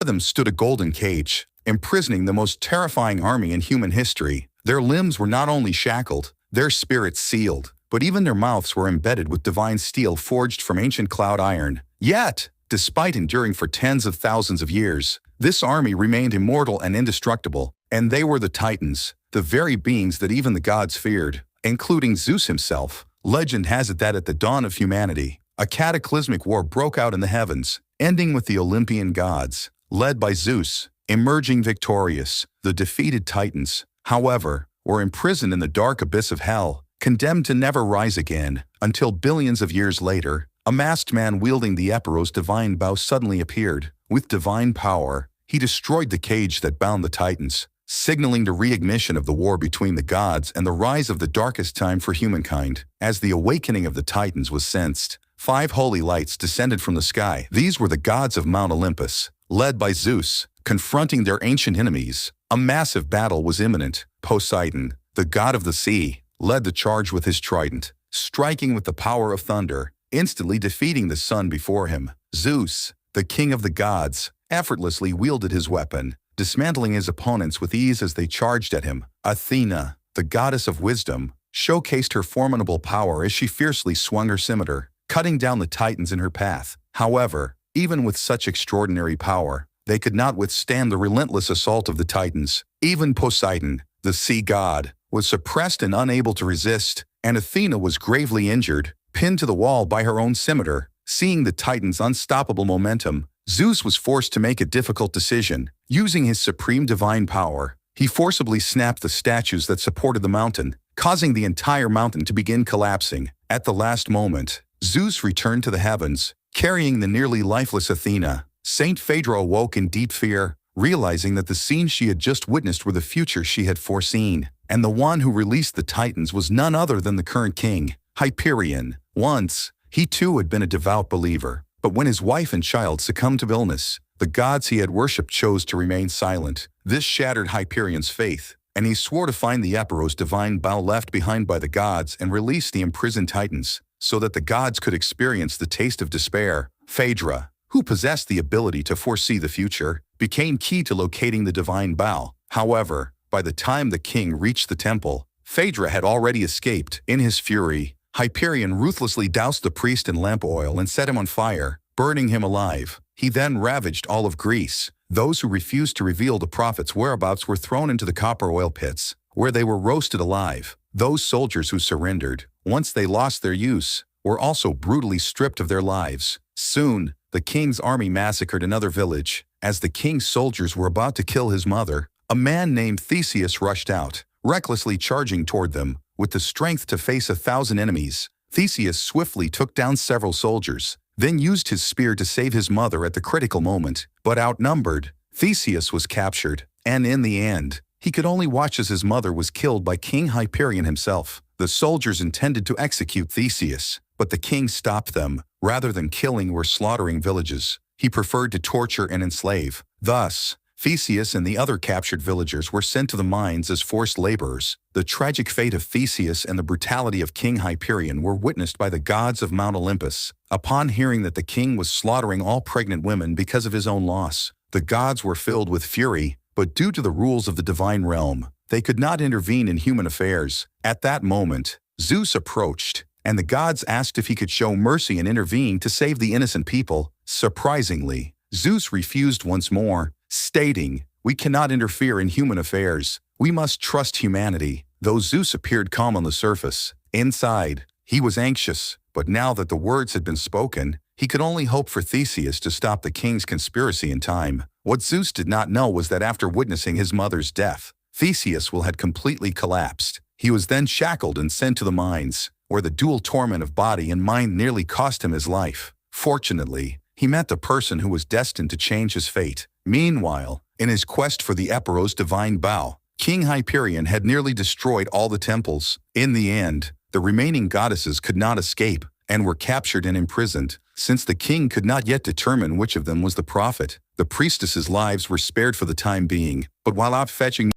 them stood a golden cage, imprisoning the most terrifying army in human history. Their limbs were not only shackled, their spirits sealed, but even their mouths were embedded with divine steel forged from ancient cloud iron. Yet, despite enduring for tens of thousands of years, this army remained immortal and indestructible, and they were the Titans, the very beings that even the gods feared, including Zeus himself. Legend has it that at the dawn of humanity, a cataclysmic war broke out in the heavens, ending with the Olympian gods, led by Zeus, emerging victorious. The defeated Titans, however, were imprisoned in the dark abyss of hell, condemned to never rise again, until billions of years later, a masked man wielding the Eperos divine bow suddenly appeared. With divine power, he destroyed the cage that bound the Titans, signaling the reignition of the war between the gods and the rise of the darkest time for humankind. As the awakening of the Titans was sensed, 5 holy lights descended from the sky. These were the gods of Mount Olympus, led by Zeus, confronting their ancient enemies. A massive battle was imminent. Poseidon, the god of the sea, led the charge with his trident, striking with the power of thunder, instantly defeating the sun before him. Zeus, the king of the gods, effortlessly wielded his weapon, dismantling his opponents with ease as they charged at him. Athena, the goddess of wisdom, showcased her formidable power as she fiercely swung her scimitar, cutting down the Titans in her path. However, even with such extraordinary power, they could not withstand the relentless assault of the Titans. Even Poseidon, the sea god, was suppressed and unable to resist, and Athena was gravely injured, pinned to the wall by her own scimitar. Seeing the Titans' unstoppable momentum, Zeus was forced to make a difficult decision. Using his supreme divine power, he forcibly snapped the statues that supported the mountain, causing the entire mountain to begin collapsing. At the last moment, Zeus returned to the heavens, carrying the nearly lifeless Athena. Saint Phaedra awoke in deep fear, realizing that the scenes she had just witnessed were the future she had foreseen, and the one who released the Titans was none other than the current king, Hyperion. Once, he too had been a devout believer, but when his wife and child succumbed to illness, the gods he had worshipped chose to remain silent. This shattered Hyperion's faith, and he swore to find the Eperos divine bow left behind by the gods and release the imprisoned Titans, so that the gods could experience the taste of despair. Phaedra, who possessed the ability to foresee the future, became key to locating the divine bow. However, by the time the king reached the temple, Phaedra had already escaped. In his fury, Hyperion ruthlessly doused the priest in lamp oil and set him on fire, burning him alive. He then ravaged all of Greece. Those who refused to reveal the prophet's whereabouts were thrown into the copper oil pits, where they were roasted alive. Those soldiers who surrendered, once they lost their use, were also brutally stripped of their lives. Soon, the king's army massacred another village. As the king's soldiers were about to kill his mother, a man named Theseus rushed out, recklessly charging toward them. With the strength to face 1,000 enemies, Theseus swiftly took down several soldiers, then used his spear to save his mother at the critical moment. But outnumbered, Theseus was captured, and in the end, he could only watch as his mother was killed by King Hyperion himself. The soldiers intended to execute Theseus, but the king stopped them. Rather than killing or slaughtering villages, he preferred to torture and enslave. Thus, Theseus and the other captured villagers were sent to the mines as forced laborers. The tragic fate of Theseus and the brutality of King Hyperion were witnessed by the gods of Mount Olympus. Upon hearing that the king was slaughtering all pregnant women because of his own loss, the gods were filled with fury, but due to the rules of the divine realm, they could not intervene in human affairs. At that moment, Zeus approached, and the gods asked if he could show mercy and intervene to save the innocent people. Surprisingly, Zeus refused once more, stating, "We cannot interfere in human affairs. We must trust humanity." Though Zeus appeared calm on the surface, inside, he was anxious. But now that the words had been spoken, he could only hope for Theseus to stop the king's conspiracy in time. What Zeus did not know was that after witnessing his mother's death, Theseus had completely collapsed. He was then shackled and sent to the mines, where the dual torment of body and mind nearly cost him his life. Fortunately, he met the person who was destined to change his fate. Meanwhile, in his quest for the Eperos divine bow, King Hyperion had nearly destroyed all the temples. In the end, the remaining goddesses could not escape and were captured and imprisoned. Since the king could not yet determine which of them was the prophet, the priestesses' lives were spared for the time being. But while out fetching,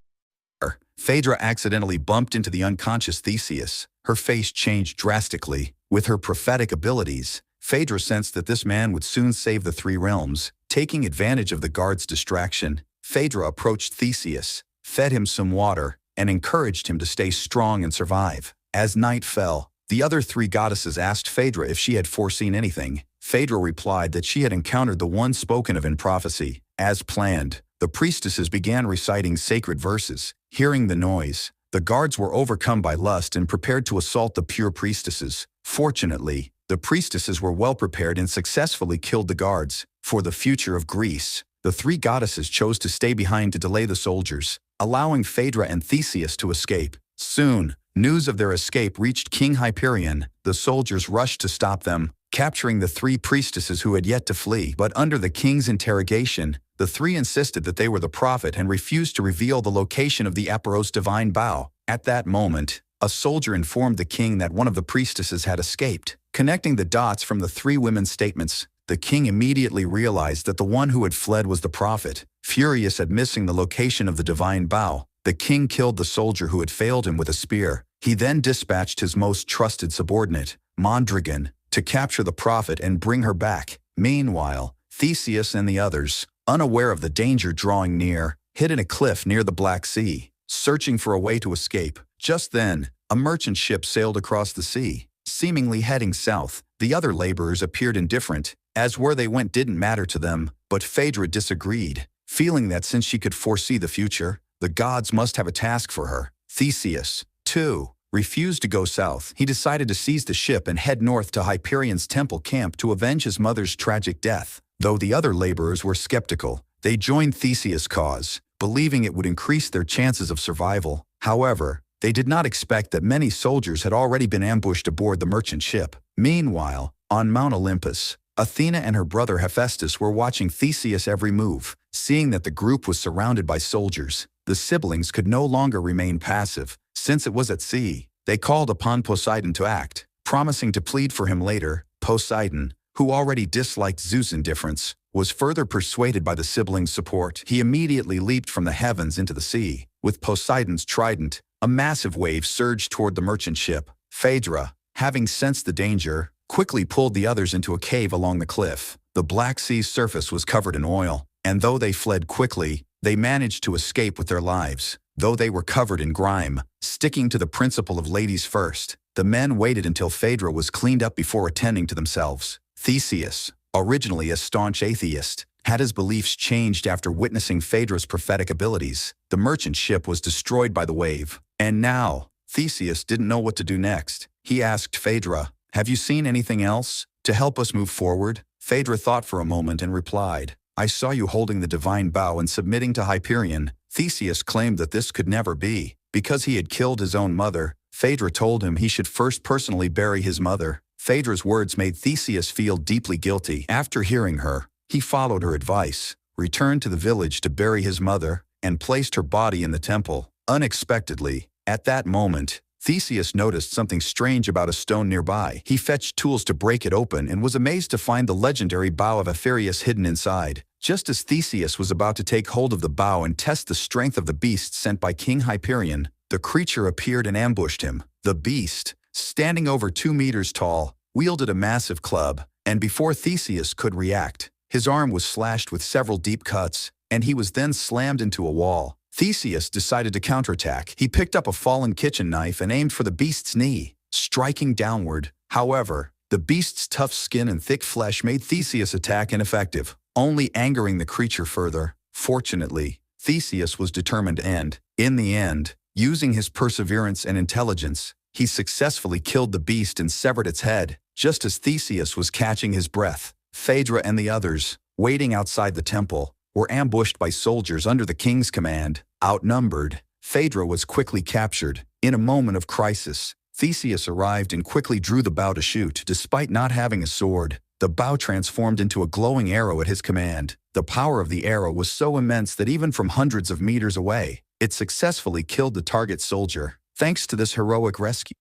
Phaedra accidentally bumped into the unconscious Theseus. Her face changed drastically. With her prophetic abilities, Phaedra sensed that this man would soon save the three realms. Taking advantage of the guard's distraction, Phaedra approached Theseus, fed him some water, and encouraged him to stay strong and survive. As night fell, the other three goddesses asked Phaedra if she had foreseen anything. Phaedra replied that she had encountered the one spoken of in prophecy. As planned, the priestesses began reciting sacred verses. Hearing the noise, the guards were overcome by lust and prepared to assault the pure priestesses. Fortunately, the priestesses were well prepared and successfully killed the guards. For the future of Greece, the three goddesses chose to stay behind to delay the soldiers, allowing Phaedra and Theseus to escape. Soon, news of their escape reached King Hyperion. The soldiers rushed to stop them, capturing the three priestesses who had yet to flee. But under the king's interrogation, the three insisted that they were the prophet and refused to reveal the location of the Aperos divine bow. At that moment, a soldier informed the king that one of the priestesses had escaped. Connecting the dots from the three women's statements, the king immediately realized that the one who had fled was the prophet. Furious at missing the location of the divine bow, the king killed the soldier who had failed him with a spear. He then dispatched his most trusted subordinate, Mondragon, to capture the prophet and bring her back. Meanwhile, Theseus and the others, unaware of the danger drawing near, hid in a cliff near the Black Sea, searching for a way to escape. Just then, a merchant ship sailed across the sea, seemingly heading south. The other laborers appeared indifferent, as where they went didn't matter to them, but Phaedra disagreed, feeling that since she could foresee the future, the gods must have a task for her. Theseus, too, refused to go south. He decided to seize the ship and head north to Hyperion's temple camp to avenge his mother's tragic death. Though the other laborers were skeptical, they joined Theseus' cause, believing it would increase their chances of survival. However, they did not expect that many soldiers had already been ambushed aboard the merchant ship. Meanwhile, on Mount Olympus, Athena and her brother Hephaestus were watching Theseus' every move. Seeing that the group was surrounded by soldiers, the siblings could no longer remain passive. Since it was at sea, they called upon Poseidon to act, promising to plead for him later. Poseidon, who already disliked Zeus' indifference, was further persuaded by the siblings' support. He immediately leaped from the heavens into the sea. With Poseidon's trident, a massive wave surged toward the merchant ship. Phaedra, having sensed the danger, quickly pulled the others into a cave along the cliff. The Black Sea's surface was covered in oil, and though they fled quickly, they managed to escape with their lives. Though they were covered in grime, sticking to the principle of ladies first, the men waited until Phaedra was cleaned up before attending to themselves. Theseus, originally a staunch atheist, had his beliefs changed after witnessing Phaedra's prophetic abilities. The merchant ship was destroyed by the wave, and now, Theseus didn't know what to do next. He asked Phaedra, "Have you seen anything else to help us move forward?" Phaedra thought for a moment and replied, "I saw you holding the divine bow and submitting to Hyperion." Theseus claimed that this could never be. Because he had killed his own mother, Phaedra told him he should first personally bury his mother. Phaedra's words made Theseus feel deeply guilty. After hearing her, he followed her advice, returned to the village to bury his mother, and placed her body in the temple. Unexpectedly, at that moment, Theseus noticed something strange about a stone nearby. He fetched tools to break it open and was amazed to find the legendary bow of Apherius hidden inside. Just as Theseus was about to take hold of the bow and test the strength of the beast sent by King Hyperion, the creature appeared and ambushed him. The beast, standing over 2 meters tall, wielded a massive club, and before Theseus could react, his arm was slashed with several deep cuts, and he was then slammed into a wall. Theseus decided to counterattack. He picked up a fallen kitchen knife and aimed for the beast's knee, striking downward. However, the beast's tough skin and thick flesh made Theseus' attack ineffective, only angering the creature further. Fortunately, Theseus was determined and, in the end, using his perseverance and intelligence, he successfully killed the beast and severed its head. Just as Theseus was catching his breath, Phaedra and the others, waiting outside the temple, were ambushed by soldiers under the king's command. Outnumbered, Phaedra was quickly captured. In a moment of crisis, Theseus arrived and quickly drew the bow to shoot. Despite not having a sword, the bow transformed into a glowing arrow at his command. The power of the arrow was so immense that even from hundreds of meters away, it successfully killed the target soldier, thanks to this heroic rescue.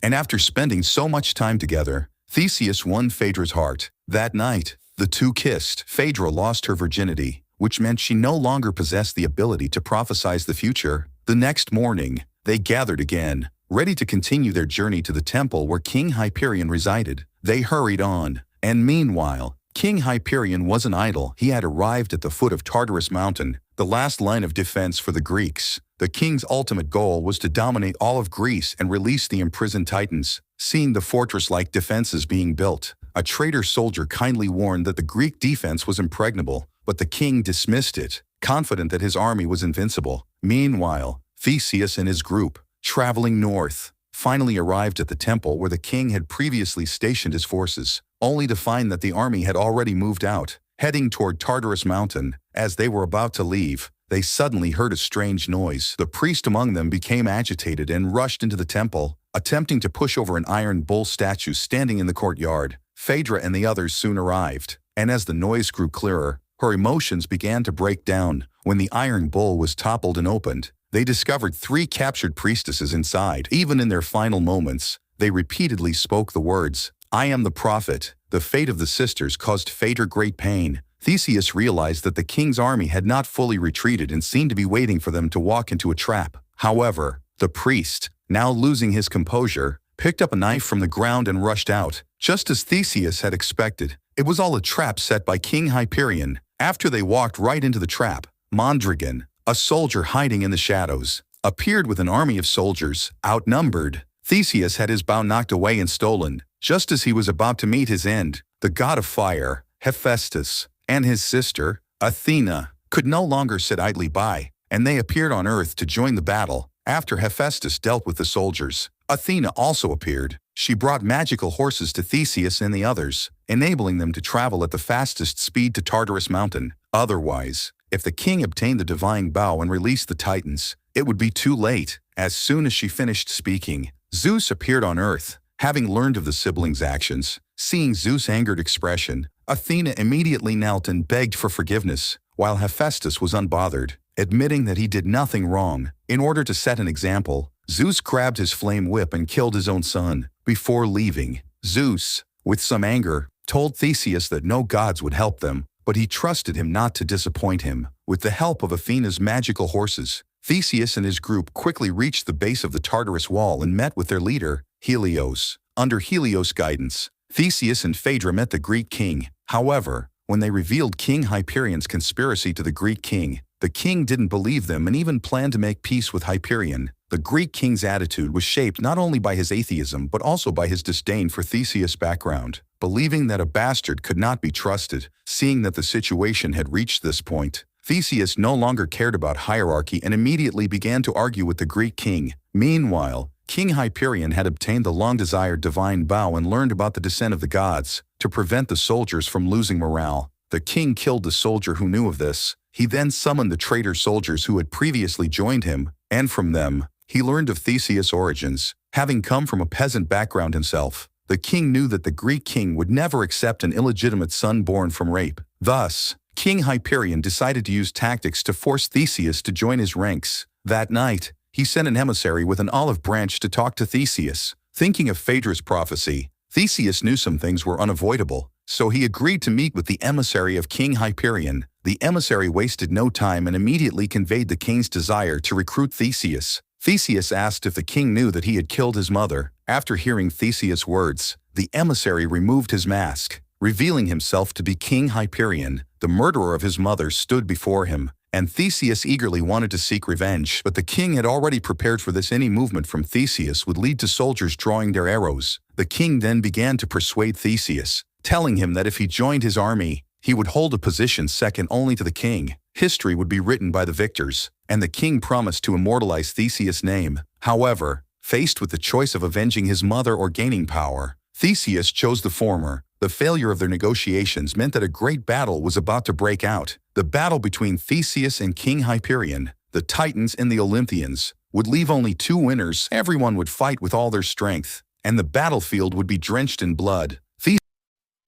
And after spending so much time together, Theseus won Phaedra's heart. That night, the two kissed. Phaedra lost her virginity, which meant she no longer possessed the ability to prophesize the future. The next morning, they gathered again, ready to continue their journey to the temple where King Hyperion resided. They hurried on, And meanwhile, King Hyperion wasn't idle. He had arrived at the foot of Tartarus Mountain, the last line of defense for the Greeks. The king's ultimate goal was to dominate all of Greece and release the imprisoned Titans. Seeing the fortress-like defenses being built, a traitor soldier kindly warned that the Greek defense was impregnable, but the king dismissed it, confident that his army was invincible. Meanwhile, Theseus and his group, traveling north, finally arrived at the temple where the king had previously stationed his forces, only to find that the army had already moved out, heading toward Tartarus Mountain. As they were about to leave, they suddenly heard a strange noise. The priest among them became agitated and rushed into the temple, attempting to push over an iron bull statue standing in the courtyard. Phaedra and the others soon arrived, and as the noise grew clearer, her emotions began to break down. When the iron bull was toppled and opened, they discovered 3 captured priestesses inside. Even in their final moments, they repeatedly spoke the words, "I am the prophet." The fate of the sisters caused Phaedra great pain. Theseus realized that the king's army had not fully retreated and seemed to be waiting for them to walk into a trap. However, the priest, now losing his composure, picked up a knife from the ground and rushed out. Just as Theseus had expected, it was all a trap set by King Hyperion. After they walked right into the trap, Mondragon, a soldier hiding in the shadows, appeared with an army of soldiers, outnumbered. Theseus had his bow knocked away and stolen. Just as he was about to meet his end, the god of fire, Hephaestus, and his sister, Athena, could no longer sit idly by, and they appeared on Earth to join the battle. After Hephaestus dealt with the soldiers, Athena also appeared. She brought magical horses to Theseus and the others, enabling them to travel at the fastest speed to Tartarus Mountain. Otherwise, if the king obtained the divine bow and released the Titans, it would be too late. As soon as she finished speaking, Zeus appeared on Earth. Having learned of the siblings' actions, seeing Zeus' angered expression, Athena immediately knelt and begged for forgiveness, while Hephaestus was unbothered, admitting that he did nothing wrong. In order to set an example, Zeus grabbed his flame whip and killed his own son. Before leaving, Zeus, with some anger, told Theseus that no gods would help them, but he trusted him not to disappoint him. With the help of Athena's magical horses, Theseus and his group quickly reached the base of the Tartarus wall and met with their leader, Helios. Under Helios' guidance, Theseus and Phaedra met the Greek king. However, when they revealed King Hyperion's conspiracy to the Greek king, the king didn't believe them and even planned to make peace with Hyperion. The Greek king's attitude was shaped not only by his atheism but also by his disdain for Theseus' background. Believing that a bastard could not be trusted, seeing that the situation had reached this point, Theseus no longer cared about hierarchy and immediately began to argue with the Greek king. Meanwhile, King Hyperion had obtained the long-desired divine bow and learned about the descent of the gods. To prevent the soldiers from losing morale, the king killed the soldier who knew of this. He then summoned the traitor soldiers who had previously joined him, and from them, he learned of Theseus' origins. Having come from a peasant background himself, the king knew that the Greek king would never accept an illegitimate son born from rape. Thus, King Hyperion decided to use tactics to force Theseus to join his ranks. That night, he sent an emissary with an olive branch to talk to Theseus. Thinking of Phaedra's prophecy, Theseus knew some things were unavoidable, so he agreed to meet with the emissary of King Hyperion. The emissary wasted no time and immediately conveyed the king's desire to recruit Theseus. Theseus asked if the king knew that he had killed his mother. After hearing Theseus' words, the emissary removed his mask, revealing himself to be King Hyperion. The murderer of his mother stood before him, and Theseus eagerly wanted to seek revenge. But the king had already prepared for this. Any movement from Theseus would lead to soldiers drawing their arrows. The king then began to persuade Theseus, telling him that if he joined his army, he would hold a position second only to the king. History would be written by the victors, and the king promised to immortalize Theseus' name. However, faced with the choice of avenging his mother or gaining power, Theseus chose the former. The failure of their negotiations meant that a great battle was about to break out. The battle between Theseus and King Hyperion, the Titans and the Olympians, would leave only 2 winners. Everyone would fight with all their strength, and the battlefield would be drenched in blood. Theseus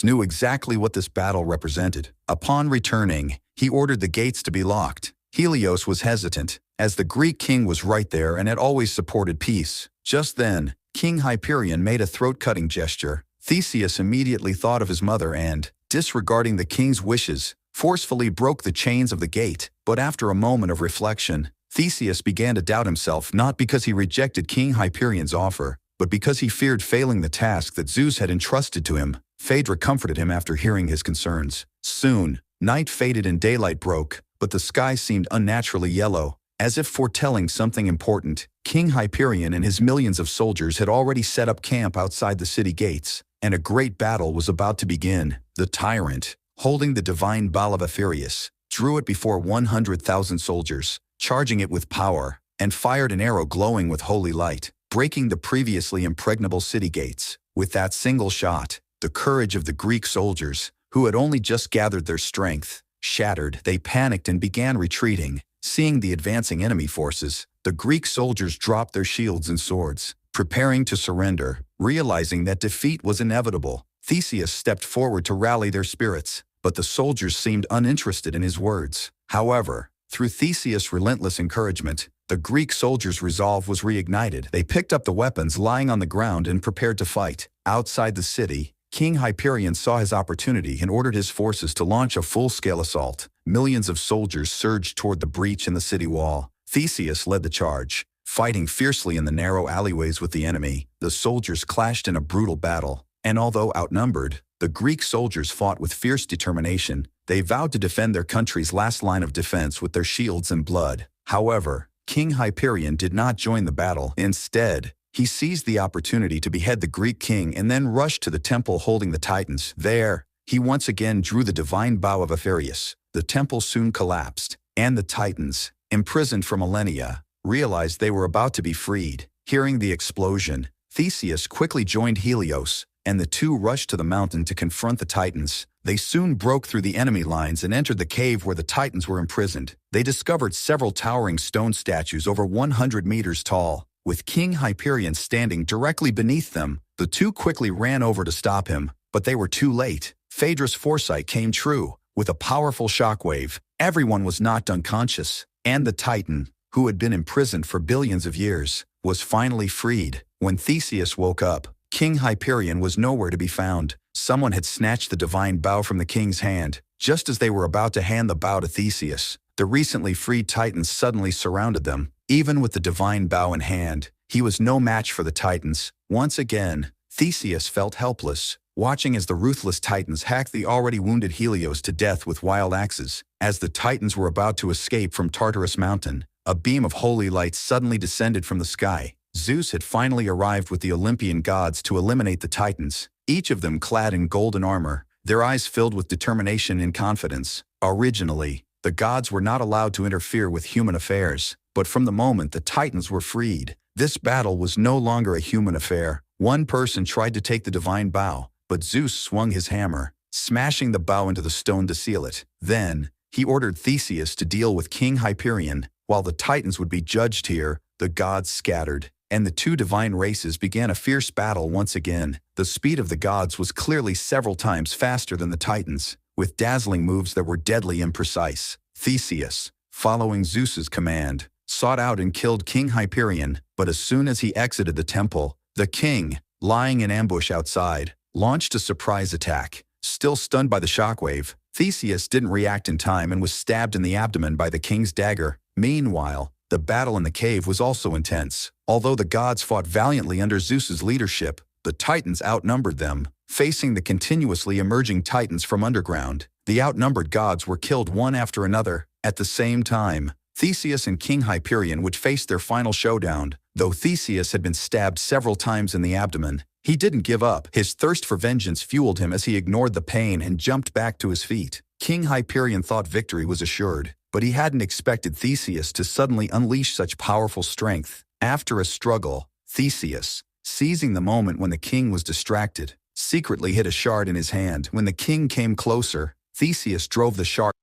knew exactly what this battle represented. Upon returning, he ordered the gates to be locked. Helios was hesitant, as the Greek king was right there and had always supported peace. Just then, King Hyperion made a throat-cutting gesture. Theseus immediately thought of his mother and, disregarding the king's wishes, forcefully broke the chains of the gate. But after a moment of reflection, Theseus began to doubt himself, not because he rejected King Hyperion's offer, but because he feared failing the task that Zeus had entrusted to him. Phaedra comforted him after hearing his concerns. Soon, night faded and daylight broke, but the sky seemed unnaturally yellow, as if foretelling something important. King Hyperion and his millions of soldiers had already set up camp outside the city gates, and a great battle was about to begin. The tyrant, holding the divine bow of Apherius, drew it before 100,000 soldiers, charging it with power, and fired an arrow glowing with holy light, breaking the previously impregnable city gates. With that single shot, the courage of the Greek soldiers, who had only just gathered their strength, shattered. They panicked and began retreating. Seeing the advancing enemy forces, the Greek soldiers dropped their shields and swords, preparing to surrender. Realizing that defeat was inevitable, Theseus stepped forward to rally their spirits, but the soldiers seemed uninterested in his words. However, through Theseus' relentless encouragement, the Greek soldiers' resolve was reignited. They picked up the weapons lying on the ground and prepared to fight. Outside the city, King Hyperion saw his opportunity and ordered his forces to launch a full-scale assault. Millions of soldiers surged toward the breach in the city wall. Theseus led the charge. Fighting fiercely in the narrow alleyways with the enemy, the soldiers clashed in a brutal battle. And although outnumbered, the Greek soldiers fought with fierce determination. They vowed to defend their country's last line of defense with their shields and blood. However, King Hyperion did not join the battle. Instead, he seized the opportunity to behead the Greek king and then rushed to the temple holding the Titans. There, he once again drew the divine bow of Apherius. The temple soon collapsed, and the Titans, imprisoned for millennia, realized they were about to be freed. Hearing the explosion, Theseus quickly joined Helios, and the two rushed to the mountain to confront the Titans. They soon broke through the enemy lines and entered the cave where the Titans were imprisoned. They discovered several towering stone statues over 100 meters tall, with King Hyperion standing directly beneath them. The two quickly ran over to stop him, but they were too late. Phaedra's foresight came true. With a powerful shockwave, everyone was knocked unconscious, and the Titan, who had been imprisoned for billions of years, was finally freed. When Theseus woke up, King Hyperion was nowhere to be found. Someone had snatched the divine bow from the king's hand. Just as they were about to hand the bow to Theseus, the recently freed Titans suddenly surrounded them. Even with the divine bow in hand, he was no match for the Titans. Once again, Theseus felt helpless, watching as the ruthless Titans hacked the already wounded Helios to death with wild axes. As the Titans were about to escape from Tartarus Mountain, a beam of holy light suddenly descended from the sky. Zeus had finally arrived with the Olympian gods to eliminate the Titans, each of them clad in golden armor, their eyes filled with determination and confidence. Originally, the gods were not allowed to interfere with human affairs, but from the moment the Titans were freed, this battle was no longer a human affair. One person tried to take the divine bow, but Zeus swung his hammer, smashing the bow into the stone to seal it. Then, he ordered Theseus to deal with King Hyperion. While the Titans would be judged here, the gods scattered, and the two divine races began a fierce battle once again. The speed of the gods was clearly several times faster than the Titans, with dazzling moves that were deadly and precise. Theseus, following Zeus's command, sought out and killed King Hyperion, but as soon as he exited the temple, the king, lying in ambush outside, launched a surprise attack. Still stunned by the shockwave, Theseus didn't react in time and was stabbed in the abdomen by the king's dagger. Meanwhile, the battle in the cave was also intense. Although the gods fought valiantly under Zeus's leadership, the Titans outnumbered them. Facing the continuously emerging Titans from underground, the outnumbered gods were killed one after another. At the same time, Theseus and King Hyperion would face their final showdown. Though Theseus had been stabbed several times in the abdomen, he didn't give up. His thirst for vengeance fueled him as he ignored the pain and jumped back to his feet. King Hyperion thought victory was assured, but he hadn't expected Theseus to suddenly unleash such powerful strength. After a struggle, Theseus, seizing the moment when the king was distracted, secretly hid a shard in his hand. When the king came closer, Theseus drove the shard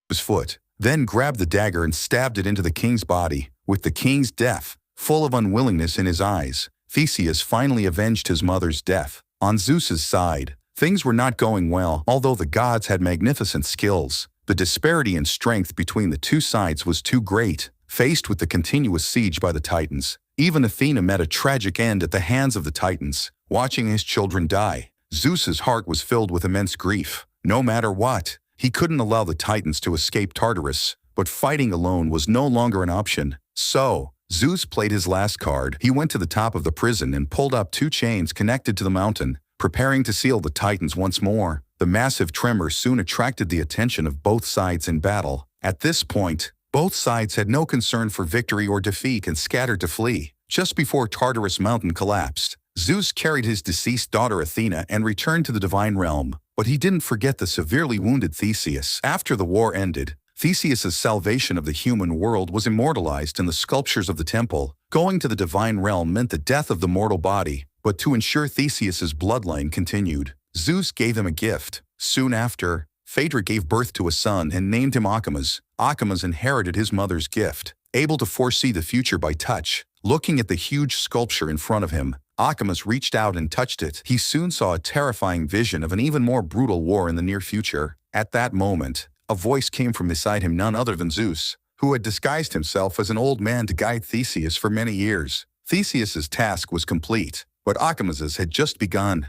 with his foot, then grabbed the dagger and stabbed it into the king's body. With the king's death, full of unwillingness in his eyes, Theseus finally avenged his mother's death. On Zeus's side, things were not going well. Although the gods had magnificent skills, the disparity in strength between the two sides was too great. Faced with the continuous siege by the Titans, even Athena met a tragic end at the hands of the Titans. Watching his children die, Zeus's heart was filled with immense grief. No matter what, he couldn't allow the Titans to escape Tartarus, but fighting alone was no longer an option. So, Zeus played his last card. He went to the top of the prison and pulled up two chains connected to the mountain. preparing to seal the Titans once more. The massive tremor soon attracted the attention of both sides in battle. At this point, both sides had no concern for victory or defeat and scattered to flee. Just before Tartarus Mountain collapsed, Zeus carried his deceased daughter Athena and returned to the divine realm. But he didn't forget the severely wounded Theseus. After the war ended, Theseus's salvation of the human world was immortalized in the sculptures of the temple. Going to the divine realm meant the death of the mortal body, but to ensure Theseus's bloodline continued, Zeus gave him a gift. Soon after, Phaedra gave birth to a son and named him Acamas. Acamas inherited his mother's gift, able to foresee the future by touch. Looking at the huge sculpture in front of him, Acamas reached out and touched it. He soon saw a terrifying vision of an even more brutal war in the near future. At that moment, a voice came from beside him, none other than Zeus, who had disguised himself as an old man to guide Theseus for many years. Theseus's task was complete, but Acamas's had just begun.